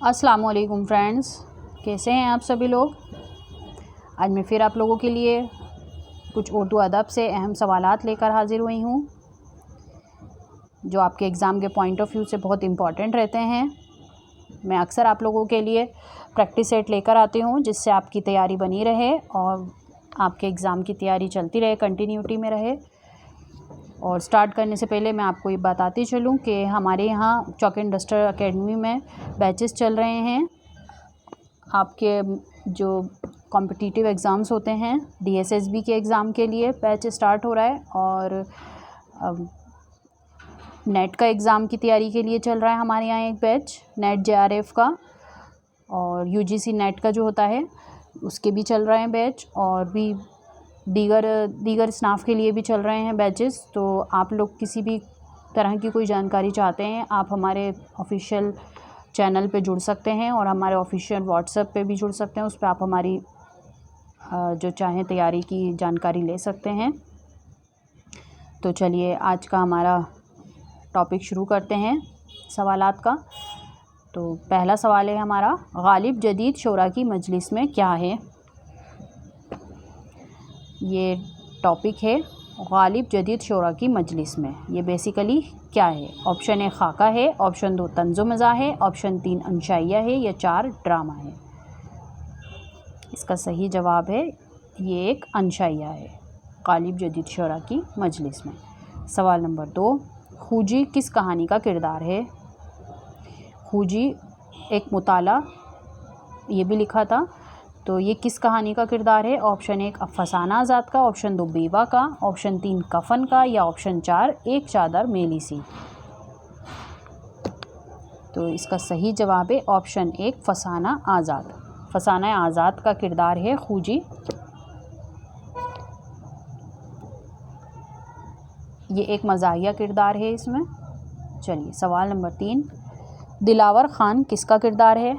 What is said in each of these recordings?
अस्सलाम वालेकुम फ्रेंड्स, कैसे हैं आप सभी लोग। आज मैं फिर आप लोगों के लिए कुछ उर्दू अदब से अहम सवालात लेकर हाज़िर हुई हूँ जो आपके एग्ज़ाम के पॉइंट ऑफ व्यू से बहुत इम्पॉर्टेंट रहते हैं। मैं अक्सर आप लोगों के लिए प्रैक्टिस सेट लेकर आती हूँ जिससे आपकी तैयारी बनी रहे और आपके एग्ज़ाम की तैयारी चलती रहे, कंटिन्यूटी में रहे। और स्टार्ट करने से पहले मैं आपको ये बताती चलूँ कि हमारे यहाँ चॉक एंड डस्टर एकेडमी में बैचेस चल रहे हैं। आपके जो कॉम्पिटिटिव एग्ज़ाम्स होते हैं, DSSB के एग्ज़ाम के लिए बैच स्टार्ट हो रहा है और नेट का एग्ज़ाम की तैयारी के लिए चल रहा है हमारे यहाँ एक बैच, नेट JRF का, और UGC नेट का जो होता है उसके भी चल रहे हैं बैच, और भी दीगर स्टाफ के लिए भी चल रहे हैं बैचेस। तो आप लोग किसी भी तरह की कोई जानकारी चाहते हैं, आप हमारे ऑफिशियल चैनल पे जुड़ सकते हैं और हमारे ऑफिशियल व्हाट्सएप पे भी जुड़ सकते हैं। उस पर आप हमारी जो चाहें तैयारी की जानकारी ले सकते हैं। तो चलिए आज का हमारा टॉपिक शुरू करते हैं सवालात का। तो पहला सवाल है हमारा, गालिब जदीद शोरा की मजलिस में क्या है। ये टॉपिक है गालिब जदीद शोरा की मजलिस में, ये बेसिकली क्या है। ऑप्शन 1 खाका है, ऑप्शन 2 तंज़ो मज़ा है, ऑप्शन 3 अंशाइया है या 4 ड्रामा है। इसका सही जवाब है ये एक अंशाइया है, गालिब जदीद शोरा की मजलिस में। सवाल नंबर 2, खूजी किस कहानी का किरदार है। खूजी एक मुताला, ये भी लिखा था, तो ये किस कहानी का किरदार है। ऑप्शन 1 अफसाना आज़ाद का, ऑप्शन 2 बेवा का, ऑप्शन 3 कफन का या ऑप्शन 4 एक चादर मेली सी। तो इसका सही जवाब है ऑप्शन 1 फसाना आज़ाद। फसाना आज़ाद का किरदार है खूजी। ये एक मज़ाहिया किरदार है इसमें। चलिए सवाल नंबर 3, दिलावर ख़ान किसका किरदार है।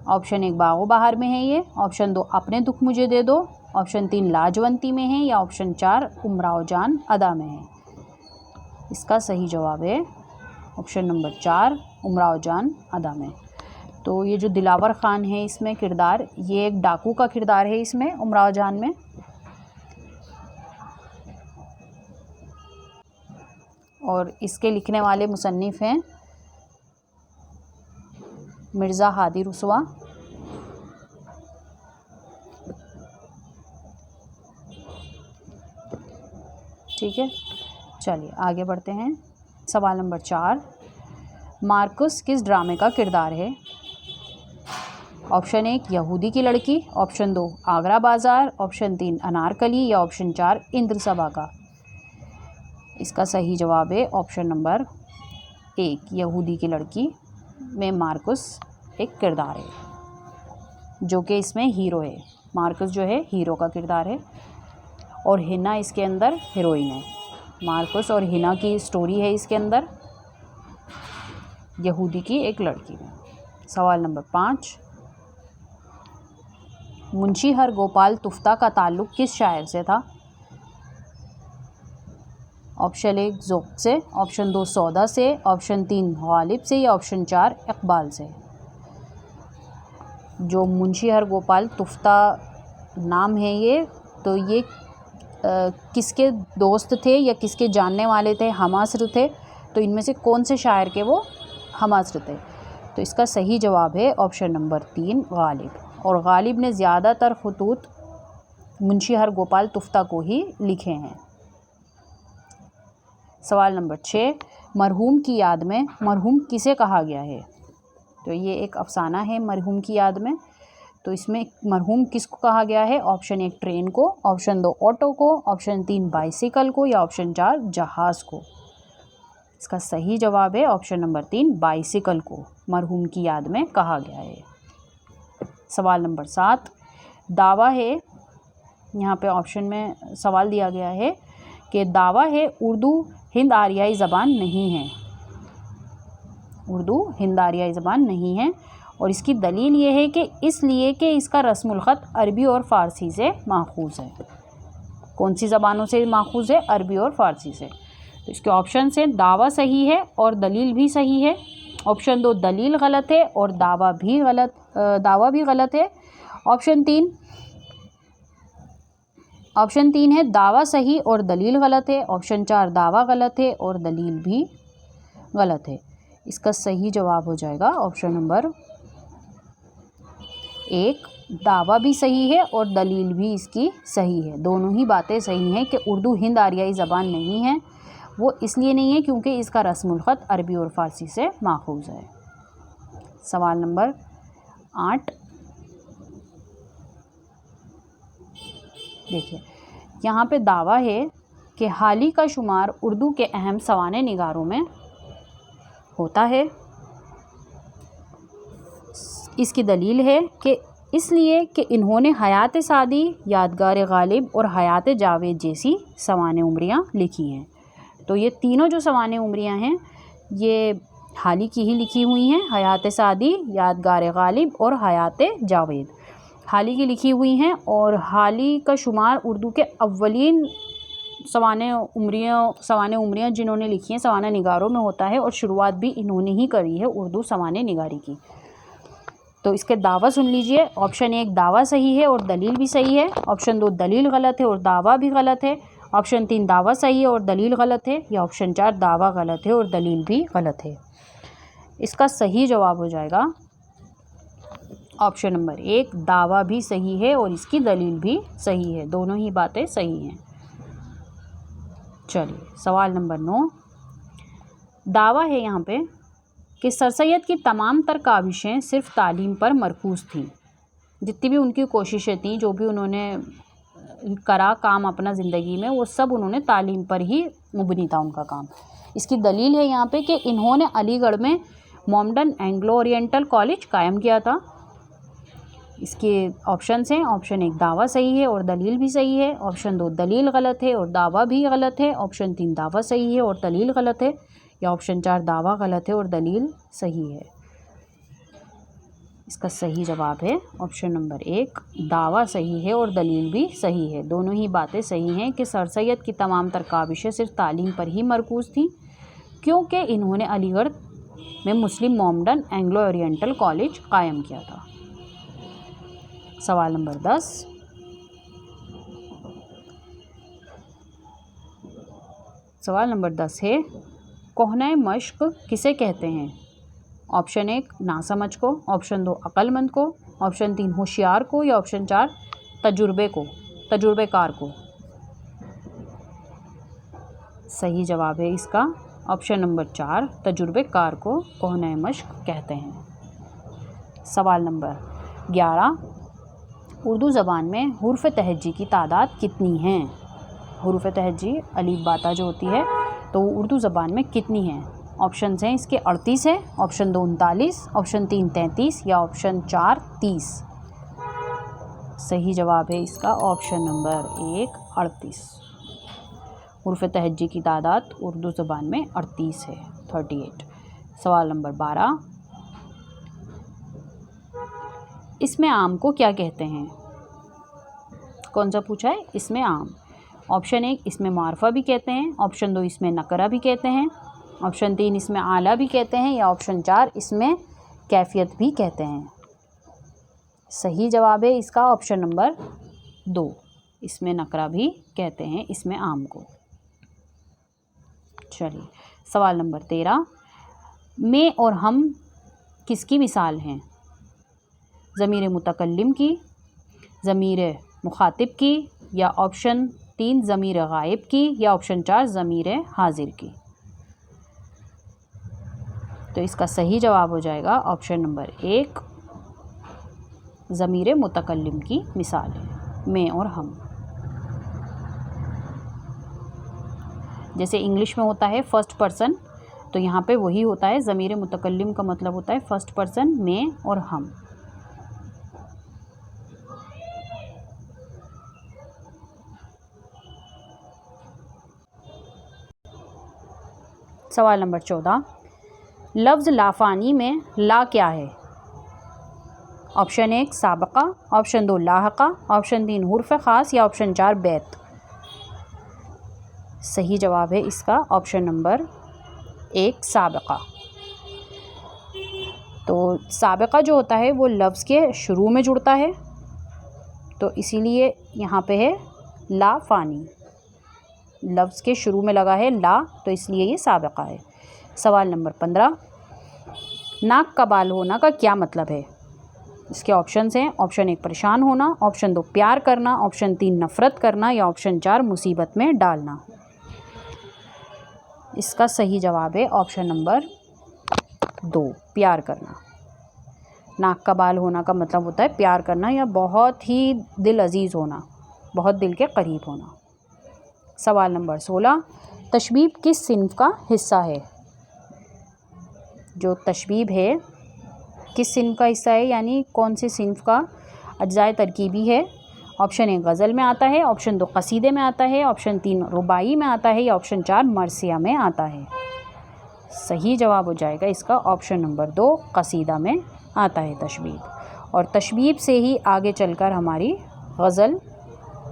ऑप्शन 1 बागो बहार में है ये, ऑप्शन 2 अपने दुख मुझे दे दो, ऑप्शन 3 लाजवंती में है या ऑप्शन 4 उमराव जान अदा में है। इसका सही जवाब है ऑप्शन नंबर 4 उमराव जान अदा में। तो ये जो दिलावर ख़ान है इसमें किरदार, ये एक डाकू का किरदार है इसमें उमराव जान में। और इसके लिखने वाले मुसन्निफ़ हैं मिर्ज़ा हादी रुसवा। ठीक है, चलिए आगे बढ़ते हैं। सवाल नंबर 4, मार्कस किस ड्रामे का किरदार है। ऑप्शन 1 यहूदी की लड़की, ऑप्शन 2 आगरा बाज़ार, ऑप्शन 3 अनारकली या ऑप्शन 4 इंद्र सभा का। इसका सही जवाब है ऑप्शन नंबर 1 यहूदी की लड़की में मार्कस एक किरदार है जो कि इसमें हीरो है। मार्कस जो है हीरो का किरदार है और हिना इसके अंदर हीरोइन है। मार्कस और हिना की स्टोरी है इसके अंदर, यहूदी की एक लड़की में। सवाल नंबर 5, मुंशी हर गोपाल तुफ्ता का ताल्लुक़ किस शायर से था। ऑप्शन 1 ज़ौक़ से, ऑप्शन 2 सौदा से, ऑप्शन 3 गालिब से या ऑप्शन 4 इकबाल से। जो मुंशी हर गोपाल तुफ्ता नाम है ये, तो ये किसके दोस्त थे या किसके जानने वाले थे, हमासर थे। तो इनमें से कौन से शायर के वो हमासर थे। तो इसका सही जवाब है ऑप्शन नंबर 3 गालिब। और गालिब ने ज़्यादातर ख़ुतूत मुंशी हर गोपाल तुफ्ता को ही लिखे हैं। सवाल नंबर 6, मरहूम की याद में मरहूम किसे कहा गया है। तो ये एक अफसाना है मरहूम की याद में। तो इसमें मरहूम किसको कहा गया है। ऑप्शन 1 ट्रेन को, ऑप्शन 2 ऑटो को, ऑप्शन 3 बाइसिकल को या ऑप्शन 4 जहाज़ को। इसका सही जवाब है ऑप्शन नंबर 3 बाइसिकल को मरहूम की याद में कहा गया है। सवाल नंबर 7, दावा है, यहाँ पे ऑप्शन में सवाल दिया गया है कि दावा है उर्दू हिंद आरियाई ज़बान नहीं है। उर्दू हिंद आरियाई ज़बान नहीं है और इसकी दलील ये है कि इसलिए कि इसका रस्मुल ख़त अरबी और फ़ारसी से माखूज़ है। कौन सी ज़बानों से माखूज़ है, अरबी और फ़ारसी से। तो इसके ऑप्शन से दावा सही है और दलील भी सही है ऑप्शन 2 दलील गलत है और दावा भी गलत है। ऑप्शन 3 है दावा सही और दलील गलत है। ऑप्शन 4 दावा गलत है और दलील भी गलत है। इसका सही जवाब हो जाएगा ऑप्शन नंबर 1, दावा भी सही है और दलील भी इसकी सही है। दोनों ही बातें सही हैं कि उर्दू हिंद आरियाई ज़बान नहीं है। वो इसलिए नहीं है क्योंकि इसका रस्मुल ख़त अरबी और फ़ारसी से माखूज़ है। सवाल नंबर 8 देखिए, यहाँ पे दावा है कि हाली का शुमार उर्दू के अहम सवाने निगारों में होता है। इसकी दलील है कि इसलिए कि इन्होंने हयात सादी, यादगार गालिब और हयात जावेद जैसी सवाने उमरियाँ लिखी हैं। तो ये तीनों जो सवाने उमरियाँ हैं ये हाली की ही लिखी हुई हैं, हयात सादी, यादगार गालिब और हयात जावेद हाली की लिखी हुई हैं। और हाली का शुमार उर्दू के अव्वलीन सवाने उमरियाँ जिन्होंने लिखी हैं सवाना निगारों में होता है और शुरुआत भी इन्होंने ही करी है उर्दू सवाने निगारी की। तो इसके दावा सुन लीजिए। ऑप्शन 1 दावा सही है और दलील भी सही है। ऑप्शन 2 दलील गलत है और दावा भी गलत है। ऑप्शन 3 दावा सही है और दलील गलत है। या ऑप्शन 4 दावा गलत है और दलील भी गलत है। इसका सही जवाब हो जाएगा ऑप्शन नंबर 1, दावा भी सही है और इसकी दलील भी सही है। दोनों ही बातें सही हैं। चलिए सवाल नंबर 9, दावा है यहाँ पे कि सर सैयद की तमाम तर काविशें सिर्फ तालीम पर मरकूज़ थीं। जितनी भी उनकी कोशिशें थीं, जो भी उन्होंने करा काम अपना ज़िंदगी में, वो सब उन्होंने तालीम पर ही मुबनी था उनका काम। इसकी दलील है यहाँ पे कि इन्होंने अलीगढ़ में मॉमडन एंग्लो ओरिएंटल कॉलेज कायम किया था। इसके ऑप्शंस हैं। ऑप्शन 1 दावा सही है और दलील भी सही है। ऑप्शन 2 दलील गलत है और दावा भी गलत है। ऑप्शन 3 दावा सही है और दलील गलत है। या ऑप्शन 4 दावा गलत है और दलील सही है। इसका सही जवाब है ऑप्शन नंबर 1, दावा सही है और दलील भी सही है। दोनों ही बातें सही हैं कि सर सैयद की तमाम तर काविशें सिर्फ तालीम पर ही मरकूज़ थी क्योंकि इन्होंने अलीगढ़ में मुस्लिम मॉमडन एंग्लो ओरिएंटल कॉलेज कायम किया था। सवाल नंबर 10, सवाल नंबर 10 है कोहना मश्क किसे कहते हैं? ऑप्शन 1 नासमझ को। ऑप्शन 2 अक्लमंद को। ऑप्शन 3 होशियार को। या ऑप्शन 4 तजुर्बेकार को। सही जवाब है इसका ऑप्शन नंबर 4, तजुर्बेकार को कोहना मश्क कहते हैं। सवाल नंबर 11, उर्दू ज़बान में हुर्फ तहज्जी की तादाद कितनी हैं? हुर्फ तहज्जी अलीफ बाता जो होती है तो उर्दू ज़बान में कितनी हैं? ऑप्शन हैं इसके 38 है। ऑप्शन 2 39, ऑप्शन 3 33 या ऑप्शन 4 30। सही जवाब है इसका ऑप्शन नंबर 1 38। हुर्फ तहज्जी की तादाद उर्दू ज़बान में 38 है, 38। सवाल नंबर 12, इसमें आम को क्या कहते हैं? कौन सा पूछा है? इसमें आम। ऑप्शन 1 इसमें मारफा भी कहते हैं। ऑप्शन 2 इसमें नकरा भी कहते हैं। ऑप्शन 3 इसमें आला भी कहते हैं। या ऑप्शन 4 इसमें कैफियत भी कहते हैं। सही जवाब है इसका ऑप्शन नंबर 2, इसमें नकरा भी कहते हैं इसमें आम को। चलिए सवाल नंबर 13, मैं और हम किसकी मिसाल हैं? ज़मीर मुतकल्लिम की, ज़मीर मुखातिब की, या ऑप्शन 3 ज़मीर गायब की, या ऑप्शन 4 ज़मीर हाजिर की। तो इसका सही जवाब हो जाएगा ऑप्शन नंबर 1, ज़मीर मुतकल्लिम की मिसाल है मैं और हम। जैसे इंग्लिश में होता है फर्स्ट पर्सन, तो यहाँ पे वही होता है। ज़मीर मुतकल्लिम का मतलब होता है फर्स्ट पर्सन, मैं और हम। सवाल नंबर 14, लफ्ज़ लाफ़ानी में ला क्या है? ऑप्शन 1 साबका, ऑप्शन 2 लाहका, ऑप्शन 3 हुर्फ ख़ास, या ऑप्शन 4 बैत। सही जवाब है इसका ऑप्शन नंबर 1 साबका। तो साबिक़ा जो होता है वो लफ्ज़ के शुरू में जुड़ता है, तो इसीलिए यहाँ पे है ला फ़ानी, लफ्ज़ के शुरू में लगा है ला, तो इसलिए ये साबिक़ा है। सवाल नंबर 15, नाक का बाल होना का क्या मतलब है? इसके ऑप्शंस हैं। ऑप्शन 1 परेशान होना, ऑप्शन 2 प्यार करना, ऑप्शन 3 नफ़रत करना या ऑप्शन 4 मुसीबत में डालना। इसका सही जवाब है ऑप्शन नंबर 2, प्यार करना। नाक का बाल होना का मतलब होता है प्यार करना या बहुत ही दिल अजीज़ होना, बहुत दिल के करीब होना। सवाल नंबर 16, तशबीब किस सिन्फ का हिस्सा है? जो तशबीब है किस सिन्फ का हिस्सा है, यानी कौन से सिन्फ का अज्जाए तरकीबी है? ऑप्शन 1 गज़ल में आता है, ऑप्शन 2 कसीदे में आता है, ऑप्शन 3 रुबाई में आता है या ऑप्शन 4 मरसिया में आता है। सही जवाब हो जाएगा इसका ऑप्शन नंबर 2, कसीदा में आता है तशबीब। और तशबीब से ही आगे चलकर हमारी गज़ल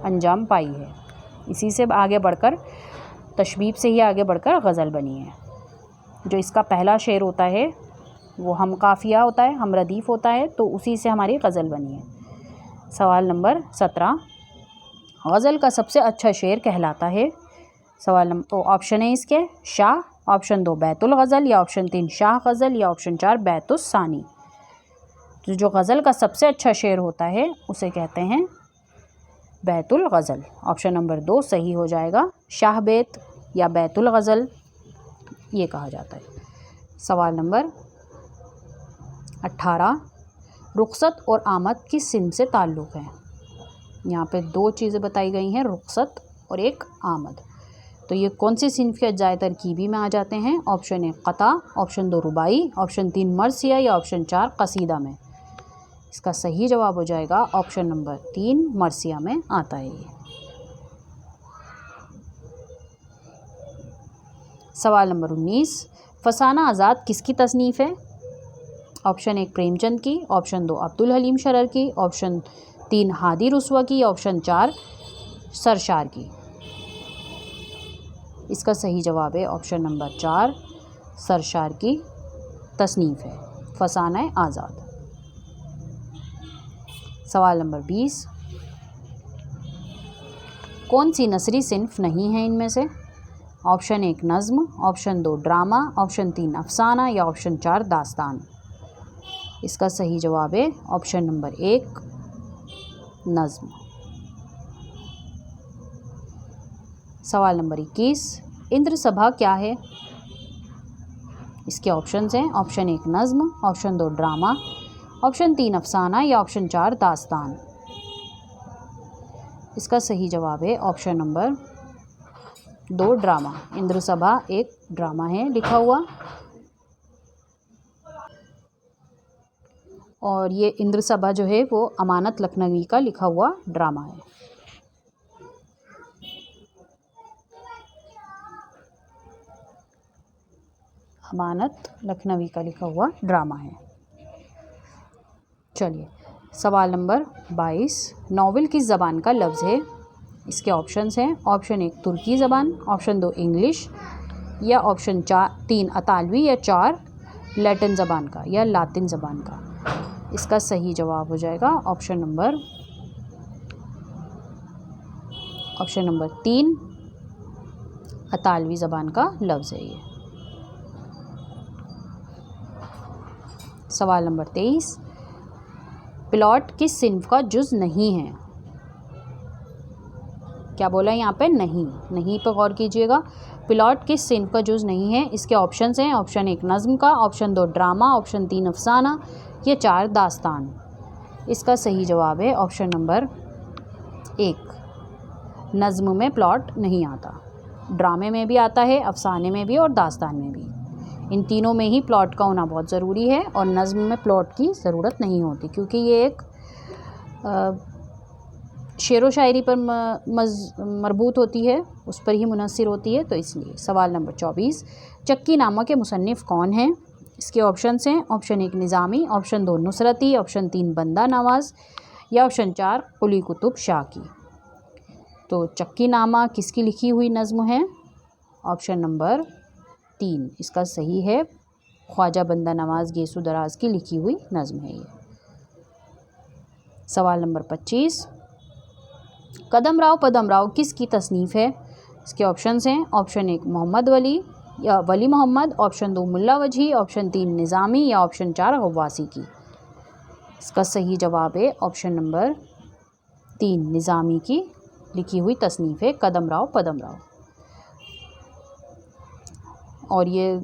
अंजाम पाई है, इसी से आगे बढ़कर तशबीब से ही आगे बढ़कर गज़ल बनी है। जो इसका पहला शेर होता है वो हम काफ़िया होता है, हम रदीफ़ होता है, तो उसी से हमारी गज़ल बनी है। सवाल नंबर 17, गज़ल का सबसे अच्छा शेर कहलाता है? सवाल नंबर तो ऑप्शन है इसके शाह, ऑप्शन 2 बैतुल गज़ल या ऑप्शन 3 शाह गज़ल या ऑप्शन 4 बैतुस सानी। तो जो गज़ल का सबसे अच्छा शेर होता है उसे कहते हैं बैतुल गज़ल। ऑप्शन नंबर 2 सही हो जाएगा, शाह बैत या बैतुल गज़ल ये कहा जाता है। सवाल नंबर 18, रुखसत और आमद किस सिन्फ से ताल्लुक़ है? यहाँ पे 2 चीज़ें बताई गई हैं, रुखसत और एक आमद। तो ये कौन सी सिन्फ के अज्जाए तरकीबी में आ जाते हैं? ऑप्शन 1 क़ता, ऑप्शन 2 रुबाई, ऑप्शन 3 मरसिया या ऑप्शन 4 कसीदा में। इसका सही जवाब हो जाएगा ऑप्शन नंबर 3, मरसिया में आता है ये। सवाल नंबर 19, फसाना आज़ाद किसकी तसनीफ़ है? ऑप्शन 1 प्रेमचंद की, ऑप्शन 2 अब्दुल हलीम शरर की, ऑप्शन 3 हादी रुस्वा की या ऑप्शन 4 सरशार की। इसका सही जवाब है ऑप्शन नंबर 4, सरशार की तसनीफ़ है फसाना आज़ाद। सवाल नंबर 20, कौन सी नसरी सिन्फ नहीं है इनमें से? ऑप्शन 1 नज़्म, ऑप्शन 2 ड्रामा, ऑप्शन 3 अफसाना या ऑप्शन 4 दास्तान। इसका सही जवाब है ऑप्शन नंबर 1 नज़्म। सवाल नंबर 21, इंद्र सभा क्या है? इसके ऑप्शंस हैं। ऑप्शन 1 नज़्म, ऑप्शन 2 ड्रामा, ऑप्शन 3 अफसाना या ऑप्शन 4 दास्तान। इसका सही जवाब है ऑप्शन नंबर 2 ड्रामा। इंद्र सभा एक ड्रामा है लिखा हुआ, और ये इंद्र सभा जो है वो अमानत लखनवी का लिखा हुआ ड्रामा है। अमानत लखनवी का लिखा हुआ ड्रामा है। चलिए सवाल नंबर 22, नावल किस ज़बान का लफ्ज़ है? इसके ऑप्शंस हैं। ऑप्शन 1 तुर्की ज़बान, ऑप्शन 2 इंग्लिश या ऑप्शन 3 अतालवी या 4 लैटिन ज़बान का या लातिन ज़बान का। इसका सही जवाब हो जाएगा ऑप्शन नंबर 3 अतालवी ज़बान का लफ्ज़ है ये। सवाल नंबर 23, प्लॉट किस सिन्फ का जुज़ नहीं है? क्या बोला यहाँ पे? नहीं पे गौर कीजिएगा। प्लॉट किस सिन्फ का जुज़ नहीं है? इसके ऑप्शंस हैं। ऑप्शन 1 नज़्म का, ऑप्शन 2 ड्रामा, ऑप्शन 3 अफसाना या 4 दास्तान। इसका सही जवाब है ऑप्शन नंबर 1, नज़्म में प्लॉट नहीं आता। ड्रामे में भी आता है, अफसाने में भी और दास्तान में भी। इन तीनों में ही प्लॉट का होना बहुत ज़रूरी है, और नज़्म में प्लॉट की ज़रूरत नहीं होती, क्योंकि ये एक शेर व शायरी पर मरबूत होती है, उस पर ही मुनहसिर होती है, तो इसलिए। सवाल नंबर 24, चक्की नामा के मुसन्निफ़ कौन हैं? इसके ऑप्शंस हैं। ऑप्शन 1 निज़ामी, ऑप्शन 2 नुसरती, ऑप्शन 3 बंदा नवाज़ या ऑप्शन 4 कुली कुतुब शाह की। तो चक्की नामा किसकी लिखी हुई नज़्म है? ऑप्शन नंबर 3 इसका सही है, ख्वाजा बंदा नवाज गेसु दराज की लिखी हुई नज़्म है ये। सवाल नंबर 25, कदम राव पदम राव किसकी तसनीफ़ है? इसके ऑप्शंस हैं। ऑप्शन 1 मोहम्मद वली या वली मोहम्मद, ऑप्शन 2 मुल्ला वजही, ऑप्शन 3 निज़ामी या ऑप्शन 4 गवासी की। इसका सही जवाब है ऑप्शन नंबर 3 निज़ामी की लिखी हुई तसनीफ़ है कदम राव पदम राव। और ये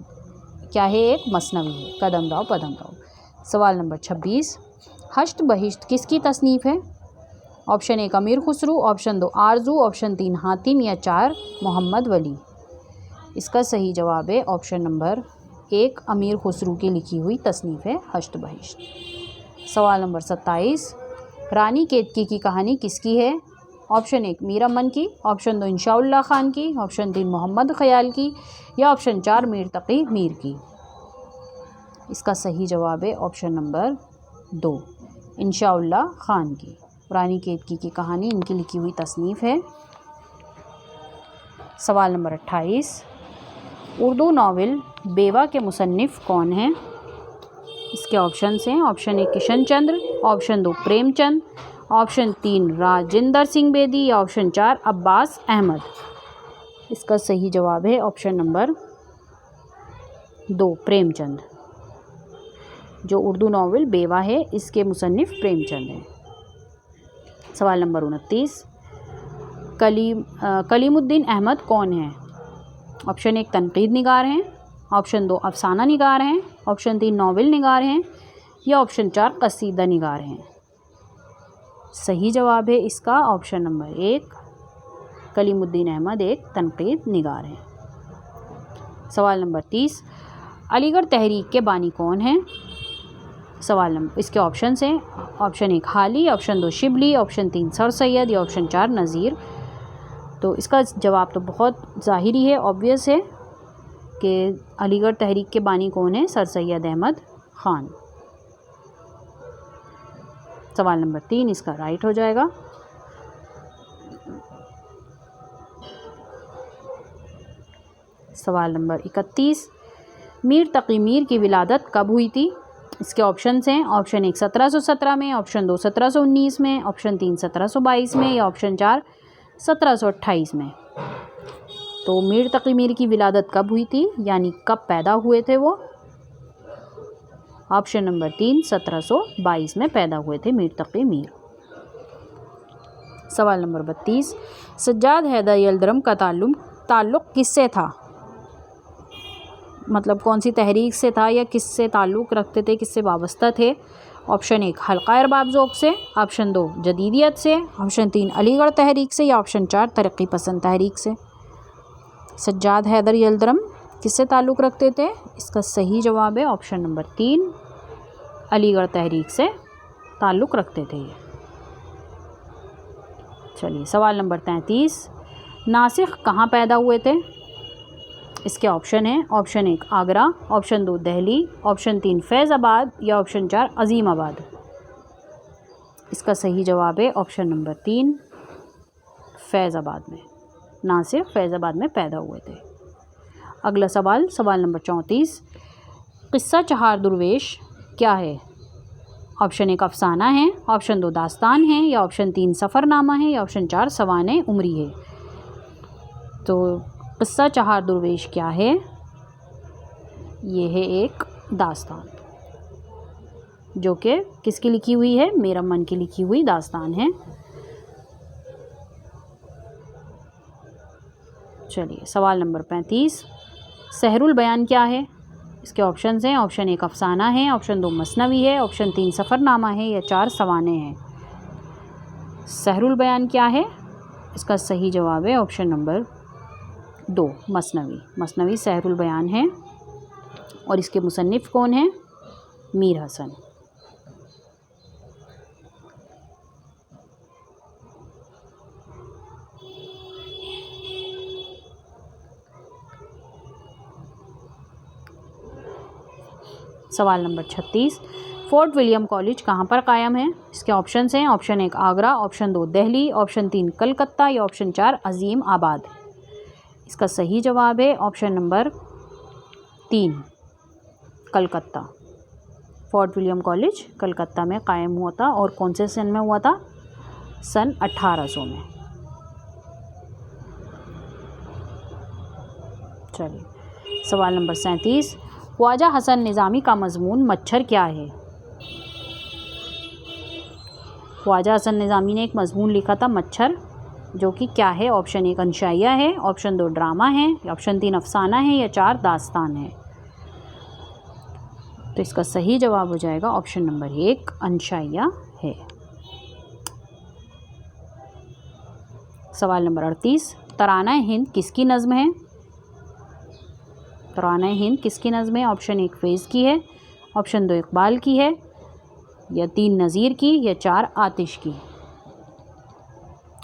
क्या है? एक मसनवी है कदम राव पदम राव। सवाल नंबर 26, हश्त बहिश्त किसकी तसनीफ़ है? ऑप्शन 1 अमीर खुसरू, ऑप्शन 2 आरजू, ऑप्शन 3 हातिम या 4 मोहम्मद वली। इसका सही जवाब है ऑप्शन नंबर 1 अमीर खुसरू की लिखी हुई तसनीफ़ है हश्त बहिश्त। सवाल नंबर 27, रानी केतकी की कहानी किसकी है? ऑप्शन 1 मीर अमन की, ऑप्शन 2 इंशाउल्लाह खान की, ऑप्शन 3 मोहम्मद ख़याल की या ऑप्शन 4 मीर तक़ी मीर की। इसका सही जवाब है ऑप्शन नंबर 2 इंशाउल्लाह खान की। रानी केतकी की कहानी इनकी लिखी हुई तसनीफ़ है। सवाल नंबर 28, उर्दू नावल बेवा के मुसन्निफ़ कौन हैं? इसके ऑप्शंस हैं। ऑप्शन 1 किशन चंद्र, ऑप्शन 2 प्रेमचंद, ऑप्शन 3 राजिंदर सिंह बेदी या ऑप्शन 4 अब्बास अहमद। इसका सही जवाब है ऑप्शन नंबर 2 प्रेमचंद। जो उर्दू नावल बेवा है इसके मुसन्निफ़ प्रेमचंद हैं। सवाल नंबर 29, कलीमुद्दीन अहमद कौन है? ऑप्शन 1 तनकीद निगार हैं, ऑप्शन 2 अफसाना निगार हैं, ऑप्शन 3 नावल निगार हैं या ऑप्शन 4 कसीदा निगार हैं। सही जवाब है इसका ऑप्शन नंबर 1 कलीमुद्दीन अहमद एक तनकीद निगार हैं। सवाल नंबर 30, अलीगढ़ तहरीक के बानी कौन हैं? सवाल नंबर इसके ऑप्शंस हैं। ऑप्शन 1 हाली, option 2 Shibli, option 3 sir Syed या ऑप्शन 4 नज़ीर। तो इसका जवाब तो बहुत ज़ाहिरी है, ऑब्वियस है कि अलीगढ़ तहरीक के बानी कौन है? सर सैयद अहमद ख़ान। सवाल नंबर 3 इसका राइट हो जाएगा। सवाल नंबर 31, मीर तक़ी मीर की विलादत कब हुई थी? इसके ऑप्शंस हैं। ऑप्शन 1 1717 में, ऑप्शन 2 1719 में, ऑप्शन 3 1722 में या ऑप्शन 4 1728 में। तो मीर तक़ी मीर की विलादत कब हुई थी, यानी कब पैदा हुए थे वो? ऑप्शन नंबर 3 1722 में पैदा हुए थे मीर तक़ी मीर। सवाल नंबर 32, सज्जाद हैदर यलदरम का ताल्लुक़ किससे था? मतलब कौन सी तहरीक से था या किससे ताल्लुक़ रखते थे, किससे वाबस्ता थे? ऑप्शन 1 हल्का अरबाब ज़ौक़ से, ऑप्शन 2 जदीदियत से, ऑप्शन 3 अलीगढ़ तहरीक से या ऑप्शन 4 तरक्की पसंद तहरीक से। सज्जाद हैदर यलदरम किससे ताल्लुक़ रखते थे? इसका सही जवाब है ऑप्शन नंबर 3 अलीगढ़ तहरीक से ताल्लुक़ रखते थे। चलिए सवाल नंबर 33, नासिख कहाँ पैदा हुए थे? इसके ऑप्शन हैं। Option 1 Agra, option 2 Delhi, option 3 Faizabad या ऑप्शन 4 अज़ीमाबाद। इसका सही जवाब है ऑप्शन नंबर 3 फैज़ाबाद में। नासिर फैज़ाबाद में पैदा हुए थे। अगला सवाल, सवाल नंबर 34, क़िस्सा चहार दुर्वेश क्या है? ऑप्शन 1 अफसाना है, ऑप्शन 2 दास्तान है या ऑप्शन 3 सफ़रनामा है या ऑप्शन 4 सवाने उमरी है। तो क़िस्सा चहार दुर्वेश क्या है? ये है एक दास्तान जो कि किसकी लिखी हुई है? मीर अमन की लिखी हुई दास्तान है। चलिए सवाल नंबर 35, सहरुल बयान क्या है? इसके ऑप्शंस हैं। ऑप्शन 1 अफसाना है, ऑप्शन 2 मसनवी है, ऑप्शन 3 सफ़रनामा है या 4 सवाने हैं। सहरुल बयान क्या है? इसका सही जवाब है ऑप्शन नंबर 2 मसनवी। मसनवी सहरुल बयान है और इसके मुसन्निफ़ कौन हैं? मीर हसन। सवाल नंबर 36, फोर्ट विलियम कॉलेज कहाँ पर कायम है? इसके ऑप्शंस हैं। Option 1 Agra, option 2 Delhi, option 3 Calcutta या ऑप्शन 4 अज़ीम आबाद। इसका सही जवाब है option number 3 Calcutta, fort William college Calcutta में कायम हुआ था। और कौन से सन में हुआ था? सन 1800 में। चलिए सवाल नंबर 37, ख्वाजा हसन निज़ामी का मज़मून मच्छर क्या है? ख्वाजा हसन निज़ामी ने एक मज़मून लिखा था मच्छर, जो कि क्या है? ऑप्शन 1 अंशाइया है, ऑप्शन 2 ड्रामा है, ऑप्शन 3 अफसाना है, या 4 दास्तान है। तो इसका सही जवाब हो जाएगा ऑप्शन नंबर 1 अंशाइया है। सवाल नंबर 38, तराना हिंद किसकी नज़्म है? तराना हिंद किसकी नज़्म है? ऑप्शन 1 फैज़ की है, ऑप्शन 2 इकबाल की है, या 3 नज़ीर की, या 4 आतिश की।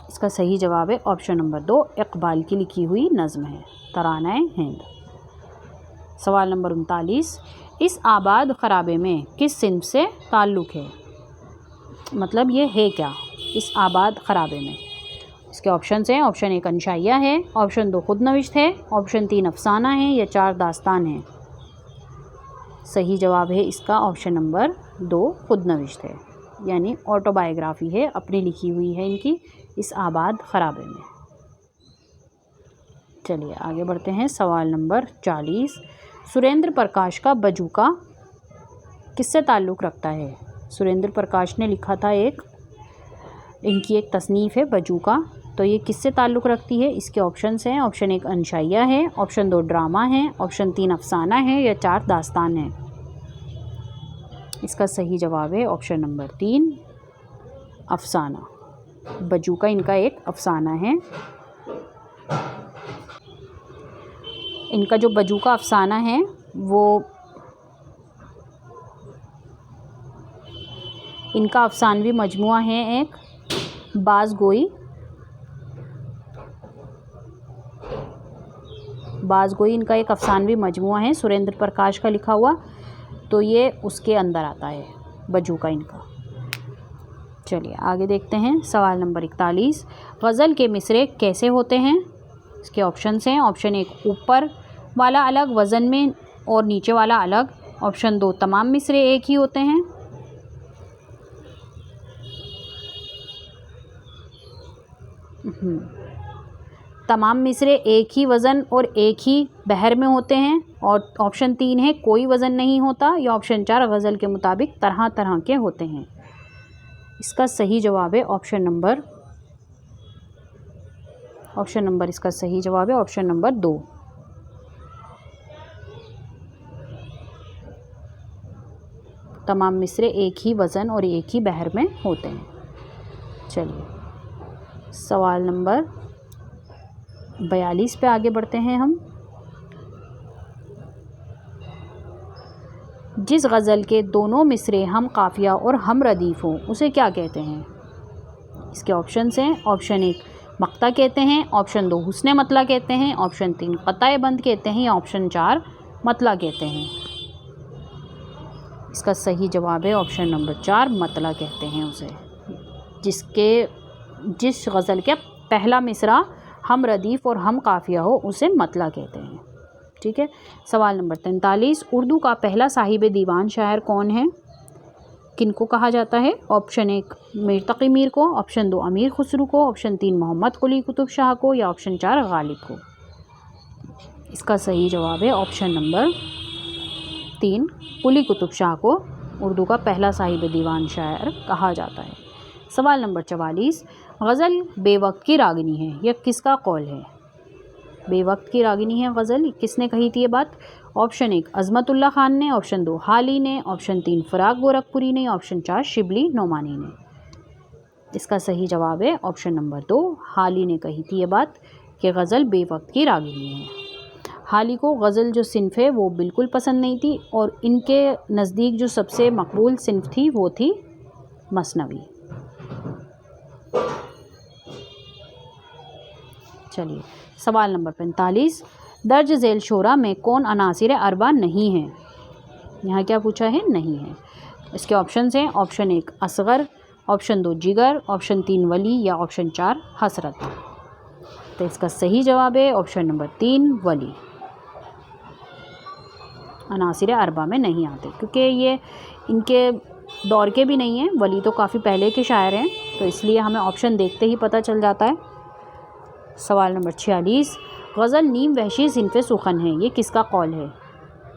इसका सही जवाब है ऑप्शन नंबर 2 इकबाल की लिखी हुई नज़्म है तराना हिंद। सवाल नंबर 39, इस आबाद खराबे में किस सिंफ से ताल्लुक़ है? मतलब ये है क्या इस आबाद खराबे में? इसके ऑप्शन हैं, ऑप्शन 1 अंशाइया है, ऑप्शन 2 खुद नविश्त है, ऑप्शन 3 अफसाना है, या 4 दास्तान है। सही जवाब है इसका ऑप्शन नंबर 2 खुद नविश्त है, यानी ऑटोबायोग्राफी है, अपनी लिखी हुई है इनकी इस आबाद खराबे में। चलिए आगे बढ़ते हैं। सवाल नंबर 40, सुरेंद्र प्रकाश का बजूका किससे ताल्लुक़ रखता है? सुरेंद्र प्रकाश ने लिखा था इनकी एक तसनीफ़ है बजूका, तो ये किससे ताल्लुक़ रखती है? इसके ऑप्शंस हैं, ऑप्शन 1 अंशाइया है, ऑप्शन 2 ड्रामा है, ऑप्शन 3 अफसाना है, या 4 दास्तान है। इसका सही जवाब है ऑप्शन नंबर 3 अफसाना। बजूका इनका एक अफसाना है। इनका जो बजूका अफसाना है वो इनका अफसानवी मजमुआ है एक बाज़गोई इनका एक अफसानवी मजमुआ है सुरेंद्र प्रकाश का लिखा हुआ, तो ये उसके अंदर आता है बजूका इनका। चलिए आगे देखते हैं। सवाल नंबर 41, गज़ल के मिसरे कैसे होते हैं? इसके ऑप्शंस हैं, ऑप्शन 1 ऊपर वाला अलग वज़न में और नीचे वाला अलग, ऑप्शन 2 तमाम मिसरे एक ही होते हैं, तमाम मिसरे एक ही वज़न और एक ही बहर में होते हैं, और ऑप्शन 3 है कोई वज़न नहीं होता, या ऑप्शन 4 गज़ल के मुताबिक तरह तरह के होते हैं। इसका सही जवाब है ऑप्शन नंबर इसका सही जवाब है ऑप्शन नंबर 2। तमाम मिसरे एक ही वज़न और एक ही बहर में होते हैं। चलिए सवाल नंबर 42 पे आगे बढ़ते हैं हम। जिस गज़ल के दोनों मिसरे हम काफ़िया और हम रदीफ़ हों उसे क्या कहते हैं? इसके ऑप्शंस हैं, ऑप्शन 1 मक्ता कहते हैं, ऑप्शन 2 हुस्ने मतला कहते हैं, ऑप्शन 3 क़ताए बंद कहते हैं, या ऑप्शन 4 मतला कहते हैं। इसका सही जवाब है ऑप्शन नंबर 4 मतला कहते हैं उसे, जिस गज़ल के पहला मिसरा हम रदीफ़ और हम काफ़िया हो उसे मतला कहते हैं। ठीक है। सवाल नंबर 43, उर्दू का पहला साहिब दीवान शायर कौन है? किनको कहा जाता है? ऑप्शन 1 मीर तक़ी मीर को, ऑप्शन 2 अमीर खुसरू को, ऑप्शन 3 मोहम्मद कुली कुतुब शाह को, या ऑप्शन 4 गालिब को। इसका सही जवाब है ऑप्शन नंबर 3 कुली कुतुब शाह को उर्दू का पहला साहिब दीवान शायर कहा जाता है। सवाल नंबर 44, गज़ल बेवक्त की रागिनी है, यह किसका कौल है? बेवक्त की रागिनी है गज़ल, किसने कही थी ये बात? ऑप्शन 1 अज़मतुल्लाह खान ने, ऑप्शन 2 हाली ने, ऑप्शन 3 फ़राग गोरखपुरी ने, ऑप्शन 4 शिबली नोमानी ने। इसका सही जवाब है ऑप्शन नंबर 2 हाली ने कही थी ये बात कि गज़ल बेवक्त की रागिनी है। हाली को गज़ल जो सिन्फ़ है वो बिल्कुल पसंद नहीं थी, और इनके नज़दीक जो सबसे मकबूल सिन्फ़ थी वो थी मसनवी। चलिए सवाल नंबर 45, दर्ज झेल शोरा में कौन अनासिर अरबा नहीं है? यहाँ क्या पूछा है? नहीं है। इसके ऑप्शंस हैं, ऑप्शन 1 असगर, ऑप्शन 2 जिगर, ऑप्शन 3 वली, या ऑप्शन 4 हसरत। तो इसका सही जवाब है ऑप्शन नंबर 3 वली। अनासिर अरबा में नहीं आते, क्योंकि ये इनके दौर के भी नहीं हैं, वली तो काफ़ी पहले के शायर हैं, तो इसलिए हमें ऑप्शन देखते ही पता चल जाता है। सवाल नंबर 46, गज़ल नीम वहशी सिनफ़े सुखन है, ये किसका कौल है?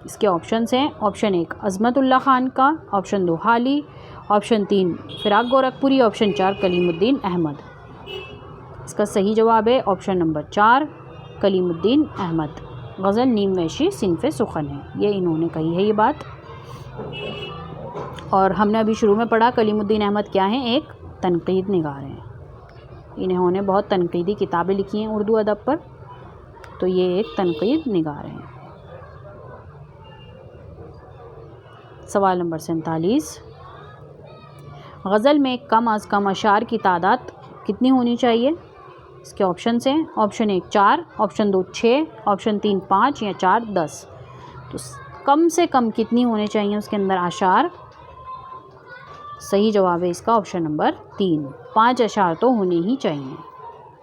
इसके ऑप्शंस हैं, ऑप्शन 1 अज़मतुल्लाह ख़ान का, ऑप्शन 2 हाली, ऑप्शन 3 फ़िराक गोरखपुरी, ऑप्शन 4 कलीमुद्दीन अहमद। इसका सही जवाब है ऑप्शन नंबर 4 कलीमुद्दीन अहमद। गज़ल नीम वहशी सिनफ़े सुखन है, ये इन्होंने कही है ये बात। और हमने अभी शुरू में पढ़ा कलीमुद्दीन अहमद क्या हैं, एक तनक़ीद निगार हैं। इन्होंने बहुत तनक़ीदी किताबें लिखी हैं उर्दू अदब पर, तो ये एक तनक़ीद निगार हैं। सवाल नंबर 47, गज़ल में कम अज़ कम अशार की तादाद कितनी होनी चाहिए? इसके ऑप्शंस हैं, ऑप्शन 1 4, ऑप्शन 2 6, ऑप्शन 3 5 या 4 10। तो कम से कम कितनी होने चाहिए उसके अंदर अशार? सही जवाब है इसका ऑप्शन नंबर 3, 5 अशार तो होने ही चाहिए।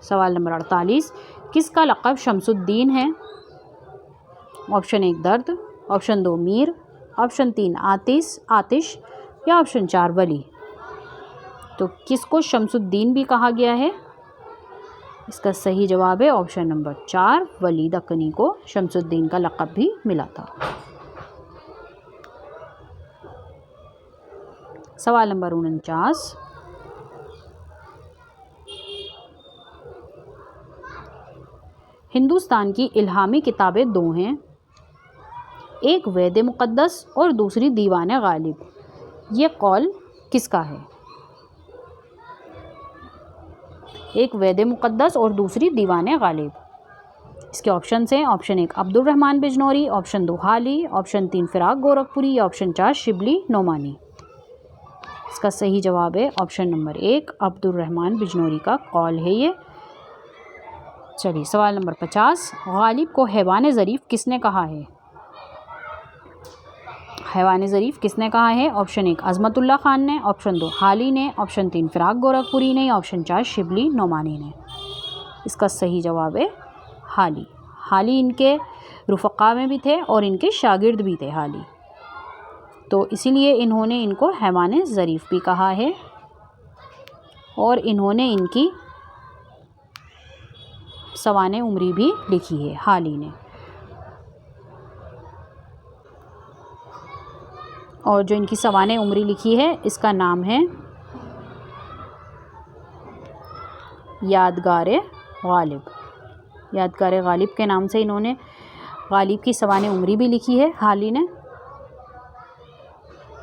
सवाल नंबर 48, किसका लक़ब शमसुद्दीन है? ऑप्शन 1 दर्द, ऑप्शन 2 मीर, ऑप्शन 3 आतिश या ऑप्शन 4 वली। तो किसको शमसुद्दीन भी कहा गया है? इसका सही जवाब है ऑप्शन नंबर 4 वली दक्कनी को शमसुद्दीन का लक़ब भी मिला था। सवाल नंबर 49, हिंदुस्तान की इल्हामी किताबें 2 हैं, एक वेद मुक़द्दस और दूसरी दीवान गालिब, ये कौल किसका है? एक वेद मुक़द्दस और दूसरी दीवान गालिब। इसके ऑप्शंस हैं, ऑप्शन 1 अब्दुर्रहमान बिजनौरी, ऑप्शन 2 हाली, ऑप्शन 3 फ़िराक गोरखपुरी या ऑप्शन 4 शिबली नोमानी। इसका सही जवाब है ऑप्शन नंबर 1 अब्दुर्रहमान बिजनौरी का कौल है ये। चलिए सवाल नंबर 50, गालिब को हैवान ज़रीफ़ किसने कहा है? हैवान ज़रीफ़ किसने कहा है? ऑप्शन 1 अज़मतुल्लाह ख़ान ने, ऑप्शन 2 हाली ने, ऑप्शन 3 फ़िराक गोरखपुरी ने, ऑप्शन 4 शिबली नोमानी ने। इसका सही जवाब है हाली। हाली इनके रुफ़क़ा में भी थे और इनके शागिर्द भी थे हाली, तो इसीलिए इन्होंने इनको हैवान ज़रीफ़ भी कहा है और इन्होंने इनकी सवाने उम्री भी लिखी है हाली ने। और जो इनकी सवाने उम्री लिखी है इसका नाम है यादगार गालिब। यादगार गालिब के नाम से इन्होंने गालिब की सवाने उम्री भी लिखी है हाली ने।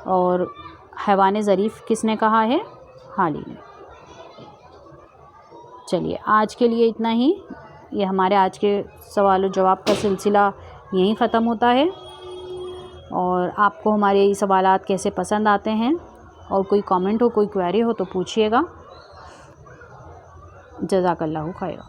और हैवान ज़रीफ़ किसने कहा है? हाली ने। चलिए आज के लिए इतना ही। ये हमारे आज के सवाल और जवाब का सिलसिला यहीं ख़त्म होता है। और आपको हमारे ये सवालात कैसे पसंद आते हैं और कोई कमेंट हो, कोई क्वेरी हो तो पूछिएगा। जज़ाकल्लाहु खैर।